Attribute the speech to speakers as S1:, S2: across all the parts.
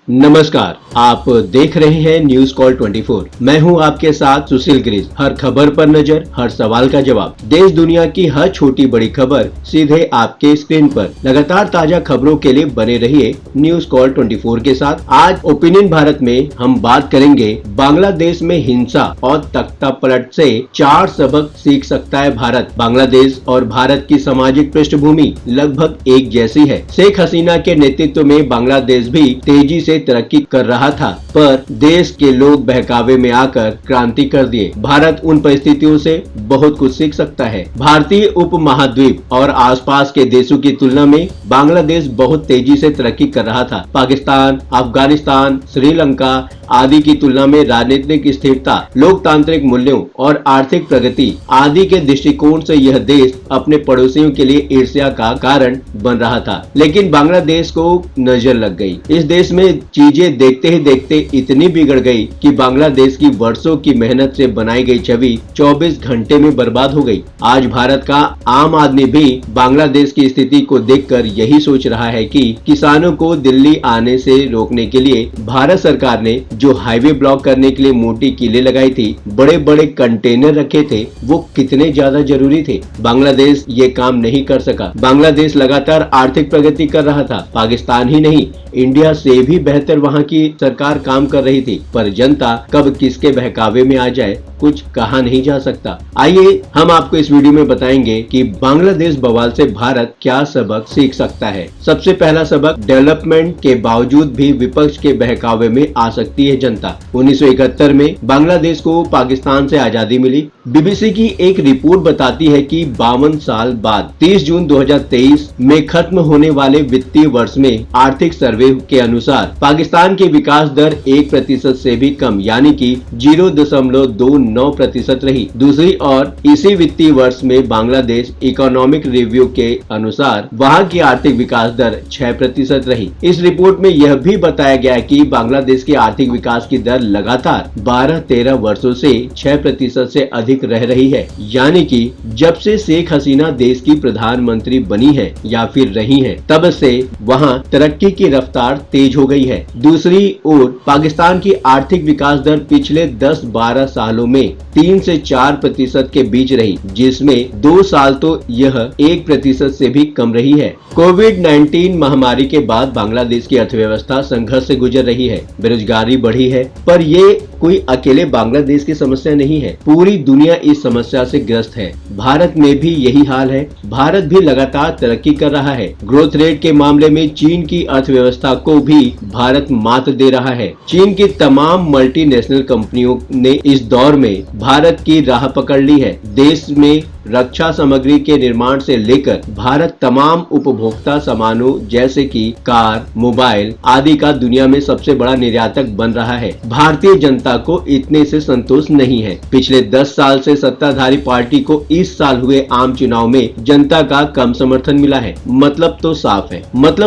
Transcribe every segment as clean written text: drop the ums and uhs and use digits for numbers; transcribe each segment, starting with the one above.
S1: नमस्कार, आप देख रहे हैं न्यूज कॉल 24। मैं हूं आपके साथ सुशील गिरीश। हर खबर पर नजर, हर सवाल का जवाब। देश दुनिया की हर छोटी बड़ी खबर सीधे आपके स्क्रीन पर। लगातार ताजा खबरों के लिए बने रहिए न्यूज कॉल 24 के साथ। आज ओपिनियन भारत में हम बात करेंगे बांग्लादेश में हिंसा और तख्ता पलट से 4 सबक सीख सकता है भारत। बांग्लादेश और भारत की सामाजिक पृष्ठभूमि लगभग एक जैसी है। शेख हसीना के नेतृत्व में बांग्लादेश भी तेजी से तरक्की कर रहा था, पर देश के लोग बहकावे में आकर क्रांति कर दिए। भारत उन परिस्थितियों से बहुत कुछ सीख सकता है। भारतीय उपमहाद्वीप और आसपास के देशों की तुलना में बांग्लादेश बहुत तेजी से तरक्की कर रहा था। पाकिस्तान, अफगानिस्तान, श्रीलंका आदि की तुलना में राजनीतिक स्थिरता, लोकतांत्रिक मूल्यों और आर्थिक प्रगति आदि के दृष्टिकोण से यह देश अपने पड़ोसियों के लिए ईर्ष्या का कारण बन रहा था। लेकिन बांग्लादेश को नजर लग गई। इस देश में चीजें देखते ही देखते इतनी बिगड़ गई कि बांग्लादेश की वर्षों की मेहनत से बनाई गई छवि 24 घंटे में बर्बाद हो गई। आज भारत का आम आदमी भी बांग्लादेश की स्थिति को देखकर यही सोच रहा है कि किसानों को दिल्ली आने से रोकने के लिए भारत सरकार ने जो हाईवे ब्लॉक करने के लिए मोटी कीलें लगाई थी, बड़े बड़े कंटेनर रखे थे, वो कितने ज्यादा जरूरी थे। बांग्लादेश ये काम नहीं कर सका। बांग्लादेश लगातार आर्थिक प्रगति कर रहा था। पाकिस्तान ही नहीं, इंडिया से भी बेहतर वहाँ की सरकार काम कर रही थी, पर जनता कब किसके बहकावे में आ जाए कुछ कहा नहीं जा सकता। आइए हम आपको इस वीडियो में बताएंगे कि बांग्लादेश बवाल से भारत क्या सबक सीख सकता है। सबसे पहला सबक, डेवलपमेंट के बावजूद भी विपक्ष के बहकावे में आ सकती है जनता। 1971 में बांग्लादेश को पाकिस्तान से आजादी मिली। बीबीसी की एक रिपोर्ट बताती है कि 52 साल बाद 30 जून 2023 में खत्म होने वाले वित्तीय वर्ष में आर्थिक सर्वे के अनुसार पाकिस्तान की विकास दर 1% से भी कम यानी कि 0.29% रही। दूसरी ओर इसी वित्तीय वर्ष में बांग्लादेश इकोनॉमिक रिव्यू के अनुसार वहां की आर्थिक विकास दर 6% रही। इस रिपोर्ट में यह भी बताया गया है कि बांग्लादेश की आर्थिक विकास की दर लगातार 12-13 वर्षों से 6% से अधिक रह रही है। यानी कि जब से शेख हसीना देश की प्रधानमंत्री बनी है या फिर रही है, तब से वहां तरक्की की रफ्तार तेज हो गई है। दूसरी ओर पाकिस्तान की आर्थिक विकास दर पिछले 10-12 सालों में 3 से 4% के बीच रही, जिसमें 2 साल तो यह 1% से भी कम रही है। कोविड-19 महामारी के बाद बांग्लादेश की अर्थव्यवस्था संघर्ष से गुजर रही है। बेरोजगारी बढ़ी है, पर ये कोई अकेले बांग्लादेश की समस्या नहीं है। पूरी दुनिया इस समस्या से ग्रस्त है। भारत में भी यही हाल है। भारत भी लगातार तरक्की कर रहा है। ग्रोथ रेट के मामले में चीन की अर्थव्यवस्था को भी भारत मात दे रहा है। चीन की तमाम मल्टीनेशनल कंपनियों ने इस दौर में भारत की राह पकड़ ली है। देश में रक्षा सामग्री के निर्माण से लेकर भारत तमाम उपभोक्ता सामानों जैसे कि कार, मोबाइल आदि का दुनिया में सबसे बड़ा निर्यातक बन रहा है। भारतीय जनता को इतने से संतोष नहीं है। पिछले 10 साल से सत्ताधारी पार्टी को इस साल हुए आम चुनाव में जनता का कम समर्थन मिला है। मतलब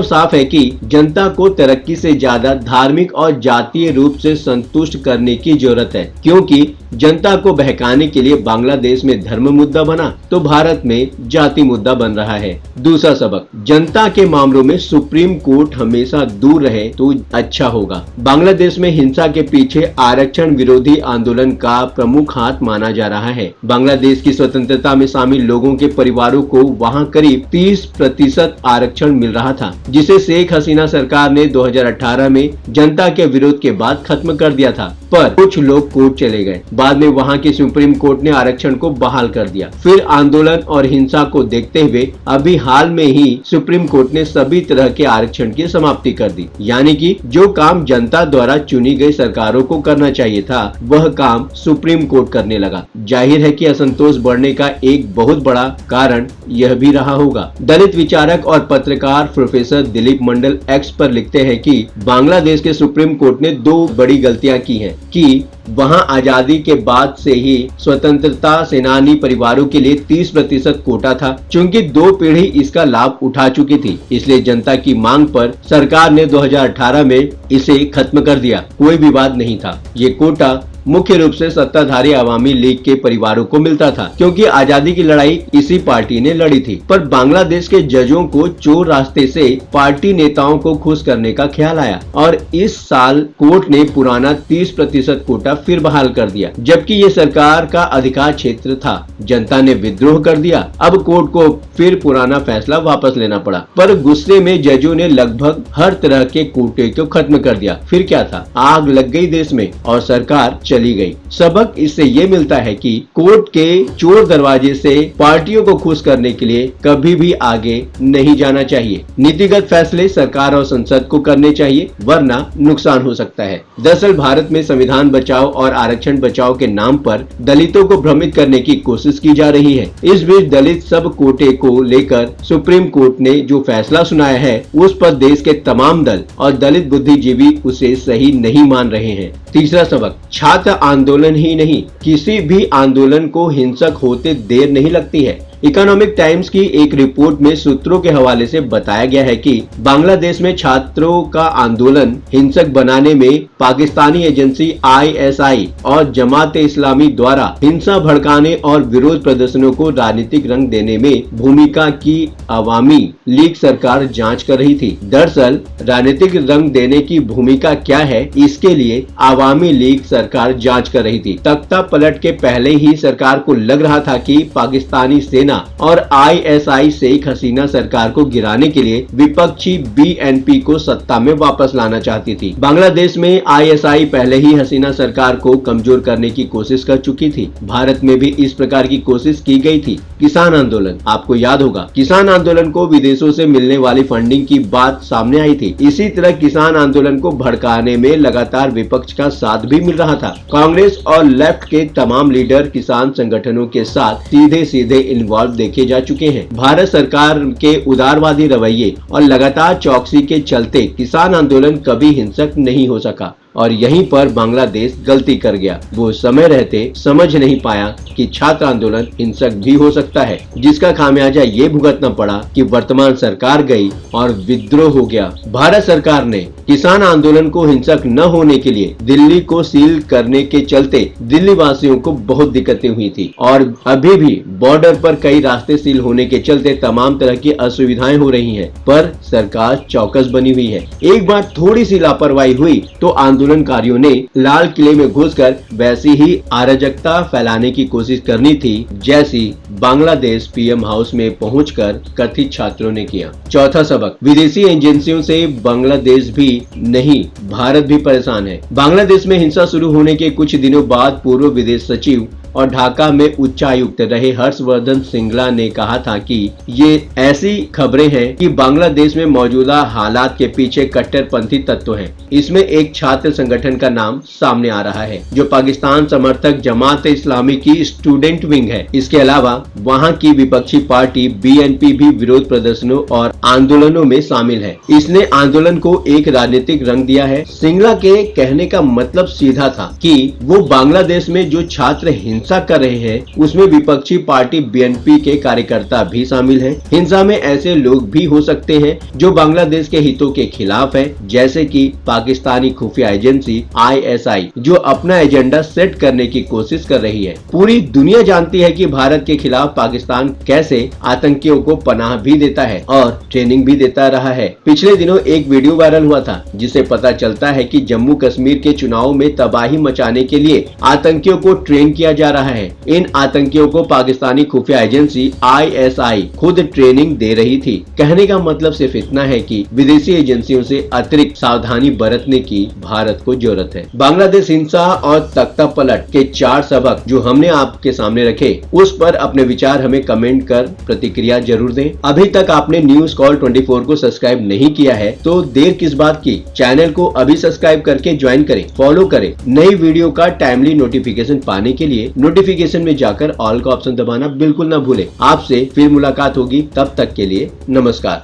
S1: साफ है कि जनता को तरक्की से ज्यादा धार्मिक और जातीय रूप से संतुष्ट करने की जरूरत है, क्योंकि जनता को बहकाने के लिए बांग्लादेश में धर्म मुद्दा बना तो भारत में जाति मुद्दा बन रहा है। दूसरा सबक, जनता के मामलों में सुप्रीम कोर्ट हमेशा दूर रहे तो अच्छा होगा। बांग्लादेश में हिंसा के पीछे आरक्षण विरोधी आंदोलन का प्रमुख हाथ माना जा रहा है। बांग्लादेश की स्वतंत्रता में शामिल लोगों के परिवारों को वहां करीब 30% आरक्षण मिल रहा था, जिसे शेख हसीना सरकार ने 2018 में जनता के विरोध के बाद खत्म कर दिया था, पर कुछ लोग कोर्ट चले गए। बाद में वहां की सुप्रीम कोर्ट ने आरक्षण को बहाल कर दिया। फिर आंदोलन और हिंसा को देखते हुए अभी हाल में ही सुप्रीम कोर्ट ने सभी तरह के आरक्षण की समाप्ति कर दी। यानी कि जो काम जनता द्वारा चुनी गई सरकारों को करना चाहिए था, वह काम सुप्रीम कोर्ट करने लगा। जाहिर है कि असंतोष बढ़ने का एक बहुत बड़ा कारण यह भी रहा होगा। दलित विचारक और पत्रकार प्रोफेसर दिलीप मंडल एक्स पर लिखते हैं कि बांग्लादेश के सुप्रीम कोर्ट ने 2 बड़ी गलतियां की हैं कि वहां आजादी के बाद से ही स्वतंत्रता सेनानी परिवारों के लिए 30% कोटा था। चूंकि 2 पीढ़ी इसका लाभ उठा चुकी थी, इसलिए जनता की मांग पर सरकार ने 2018 में इसे खत्म कर दिया। कोई विवाद नहीं था। ये कोटा मुख्य रूप से सत्ताधारी अवामी लीग के परिवारों को मिलता था, क्योंकि आजादी की लड़ाई इसी पार्टी ने लड़ी थी। पर बांग्लादेश के जजों को चोर रास्ते से पार्टी नेताओं को खुश करने का ख्याल आया और इस साल कोर्ट ने पुराना 30% कोटा फिर बहाल कर दिया, जबकि ये सरकार का अधिकार क्षेत्र था। जनता ने विद्रोह कर दिया। अब कोर्ट को फिर पुराना फैसला वापस लेना पड़ा, पर गुस्से में जजों ने लगभग हर तरह के कोटे को खत्म कर दिया। फिर क्या था, आग लग गई देश में और सरकार चली गई। सबक इससे ये मिलता है कि कोर्ट के चोर दरवाजे से पार्टियों को खुश करने के लिए कभी भी आगे नहीं जाना चाहिए। नीतिगत फैसले सरकार और संसद को करने चाहिए, वरना नुकसान हो सकता है। दरअसल भारत में संविधान बचाओ और आरक्षण बचाओ के नाम पर दलितों को भ्रमित करने की कोशिश की जा रही है। इस बीच दलित सब कोटे को लेकर सुप्रीम कोर्ट ने जो फैसला सुनाया है, उस पर देश के तमाम दल और दलित बुद्धिजीवी उसे सही नहीं मान रहे हैं। तीसरा सबक, छात्र आंदोलन ही नहीं, किसी भी आंदोलन को हिंसक होते देर नहीं लगती है। इकोनॉमिक टाइम्स की एक रिपोर्ट में सूत्रों के हवाले से बताया गया है कि बांग्लादेश में छात्रों का आंदोलन हिंसक बनाने में पाकिस्तानी एजेंसी ISI और जमात इस्लामी द्वारा हिंसा भड़काने और विरोध प्रदर्शनों को राजनीतिक रंग देने में भूमिका की अवामी लीग सरकार जांच कर रही थी। दरअसल राजनीतिक रंग देने की भूमिका क्या है, इसके लिए अवामी लीग सरकार जांच कर रही थी। तख्ता पलट के पहले ही सरकार को लग रहा था कि पाकिस्तानी सेना और ISI शेख हसीना सरकार को गिराने के लिए विपक्षी BNP को सत्ता में वापस लाना चाहती थी। बांग्लादेश में ISI पहले ही हसीना सरकार को कमजोर करने की कोशिश कर चुकी थी। भारत में भी इस प्रकार की कोशिश की गई थी। किसान आंदोलन, आपको याद होगा, किसान आंदोलन को विदेशों से मिलने वाली फंडिंग की बात सामने आई थी। इसी तरह किसान आंदोलन को भड़काने में लगातार विपक्ष का साथ भी मिल रहा था। कांग्रेस और लेफ्ट के तमाम लीडर किसान संगठनों के साथ सीधे सीधे इन्वॉल्व देखे जा चुके हैं। भारत सरकार के उदारवादी रवैये और लगातार चौकसी के चलते किसान आंदोलन कभी हिंसक नहीं हो सका और यहीं पर बांग्लादेश गलती कर गया। वो समय रहते समझ नहीं पाया कि छात्र आंदोलन हिंसक भी हो सकता है, जिसका खामियाजा ये भुगतना पड़ा कि वर्तमान सरकार गई और विद्रोह हो गया। भारत सरकार ने किसान आंदोलन को हिंसक न होने के लिए दिल्ली को सील करने के चलते दिल्ली वासियों को बहुत दिक्कतें हुई थी और अभी भी बॉर्डर पर कई रास्ते सील होने के चलते तमाम तरह की असुविधाएं हो रही हैं, पर सरकार चौकस बनी हुई है। एक बार थोड़ी सी लापरवाही हुई तो आंदोलनकारियों ने लाल किले में घुसकर वैसी ही अराजकता फैलाने की कोशिश करनी थी, जैसी बांग्लादेश PM हाउस में पहुंचकर कथित छात्रों ने किया। चौथा सबक, विदेशी एजेंसियों से बांग्लादेश भी नहीं, भारत भी परेशान है। बांग्लादेश में हिंसा शुरू होने के कुछ दिनों बाद पूर्व विदेश सचिव और ढाका में उच्चायुक्त रहे हर्षवर्धन श्रृंगला ने कहा था कि ये ऐसी खबरें हैं कि बांग्लादेश में मौजूदा हालात के पीछे कट्टरपंथी तत्व हैं। इसमें एक छात्र संगठन का नाम सामने आ रहा है, जो पाकिस्तान समर्थक जमात इस्लामी की स्टूडेंट विंग है। इसके अलावा वहां की विपक्षी पार्टी BNP भी विरोध प्रदर्शनों और आंदोलनों में शामिल है। इसने आंदोलन को एक राजनीतिक रंग दिया है। श्रृंगला के कहने का मतलब सीधा था कि वो बांग्लादेश में जो छात्र हिंसा कर रहे हैं, उसमें विपक्षी पार्टी BNP के कार्यकर्ता भी शामिल हैं। हिंसा में ऐसे लोग भी हो सकते हैं जो बांग्लादेश के हितों के खिलाफ है, जैसे कि पाकिस्तानी खुफिया एजेंसी ISI, जो अपना एजेंडा सेट करने की कोशिश कर रही है। पूरी दुनिया जानती है कि भारत के खिलाफ पाकिस्तान कैसे आतंकियों को पनाह भी देता है और ट्रेनिंग भी देता रहा है। पिछले दिनों एक वीडियो वायरल हुआ था, जिससे पता चलता है कि जम्मू कश्मीर के चुनाव में तबाही मचाने के लिए आतंकियों को ट्रेन किया जा रहा है। इन आतंकियों को पाकिस्तानी खुफिया एजेंसी ISI खुद ट्रेनिंग दे रही थी। कहने का मतलब सिर्फ इतना है कि विदेशी एजेंसियों से अतिरिक्त सावधानी बरतने की भारत को जरूरत है। बांग्लादेश हिंसा और तख्ता पलट के 4 सबक जो हमने आपके सामने रखे, उस पर अपने विचार हमें कमेंट कर प्रतिक्रिया जरूर दें। अभी तक आपने न्यूज कॉल 24 को सब्सक्राइब नहीं किया है तो देर किस बात की, चैनल को अभी सब्सक्राइब करके ज्वाइन करें, फॉलो करें। नई वीडियो का टाइमली नोटिफिकेशन पाने के लिए नोटिफिकेशन में जाकर ऑल का ऑप्शन दबाना बिल्कुल न भूलें। आपसे फिर मुलाकात होगी, तब तक के लिए नमस्कार।